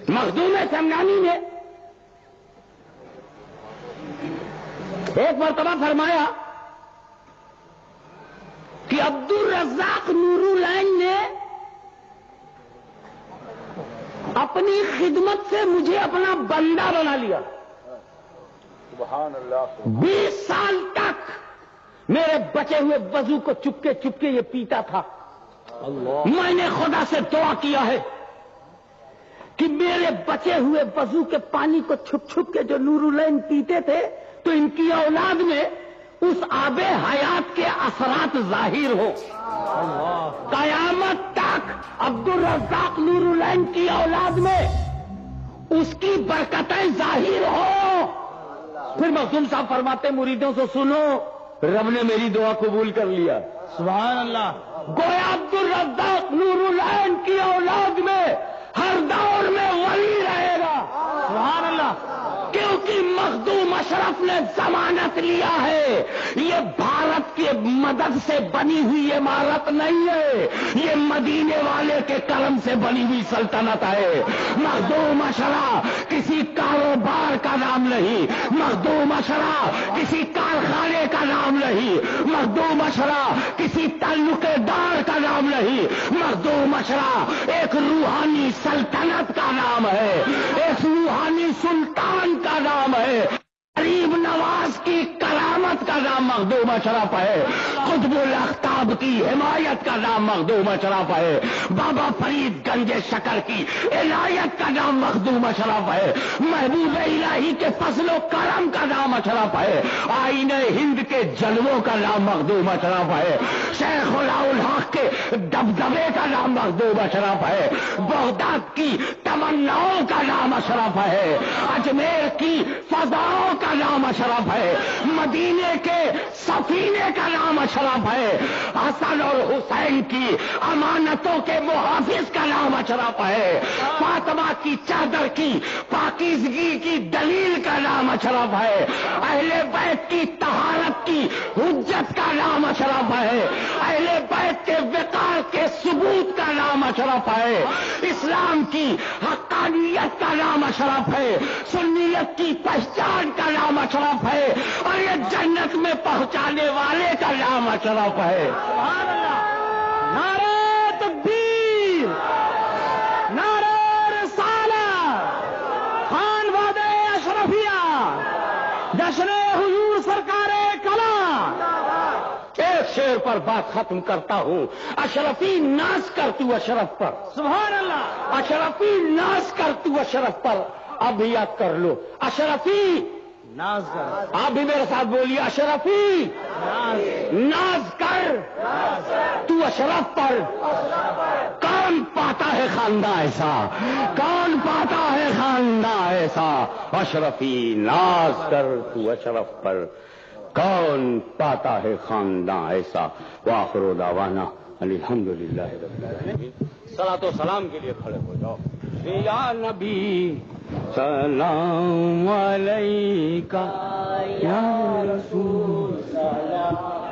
مخدوم سمنانی نے ایک مرتبہ فرمایا کہ عبدالرزاق نورالعین نے اپنی خدمت سے مجھے اپنا بندہ بنا لیا. سبحان اللہ. 20 سال تک میرے بچے ہوئے وضو کو چپکے چپکے یہ پیتا تھا. میں نے خدا سے دعا کیا ہے کہ میرے بچے ہوئے وضو کے پانی کو چھپ چھپ کے جو نورالعین پیتے تھے تو ان کی اولاد میں اس آب حیات کے اثرات ظاہر ہو. قیامت تک عبدالرزاق نورالعین کی اولاد میں اس کی برکتیں ظاہر ہو. پھر مخدوم صاحب فرماتے مریدوں سے سنو، رب نے میری دعا قبول کر لیا. سبحان اللہ. گویا عبدالرزاق نورالعین کی اولاد میں ہر دور میں ولی رہے گا. سبحان اللہ. کیونکہ مخدوم اشرف نے ضمانت لیا ہے. یہ بھارت کی مدد سے بنی ہوئی عمارت نہیں ہے، یہ مدینے والے کے کرم سے بنی ہوئی سلطنت ہے. مخدوم اشرف کسی کاروبار کا نام نہیں، مخدوم اشرف کسی کارخانے کا نام نہیں، مخدوم اشرف کسی تعلق دار کا نام نہیں. مخدوم اشرف ایک روحانی سلطنت کا نام ہے، ایک روحانی سلطان کا نام ہے. غریب نواز کی کرامت کا نام مخدوم اشرف ہے. قطب الاقطاب کی حمایت کا نام مخدوم اشرف ہے. بابا فرید گنج شکر کی عنایت کا نام مخدوم اشرف ہے. محبوب الہی کے فضل و کرم کا نام اشرف ہے. آئین ہند کے جلووں کا نام مخدوم اشرف ہے. شیخ الحق کے دبدبے کا نام مخدوم اشرف ہے. بغداد کی تمناؤں کا نام اشرف ہے. اجمیر کی فضاؤں کا نام اشرف ہے. مدینے کے سفینے کا نام اشرف ہے. حسن اور حسین کی امانتوں کے محافظ کا نام اشرف ہے. فاطمہ کی چادر کی پاکیزگی کی دلیل کا نام اشرف ہے. اہل بیت کی طہارت کی حجت کا نام اشرف ہے. اہل بیت کے وقار کے ثبوت کا نام اشرف ہے. اسلام کی حقانیت کا نام اشرف ہے. سنیت کی پہچان کا نام اشرف ہے. اور یہ جنت میں پہنچانے والے کا نام اشرف ہے. سبحان اللہ. نعرہ تکبیر، نعرہ رسالت، خان وعدہ اشرفیہ، جشن حضور سرکار کلام. ایک شعر پر بات ختم کرتا ہوں. اشرفی ناز کر تو اشرف پر. سبحان اللہ. اشرفی ناز کر تو اشرف پر. اب بھی یاد کر لو، اشرفی ناز کر. آپ بھی میرے ساتھ بولیے، اشرفی ناز کر تو اشرف پر. کون پاتا ہے خاندان ایسا، کون پاتا ہے خاندان ایسا. اشرفی ناز کر تو اشرف پر، کون پاتا ہے خاندان ایسا. وآخر دعوانا الحمدللہ رب العالمین. صلاۃ و سلام کے لیے کھڑے ہو جاؤ. یا نبی سلام علیکہ، یا رسول سلام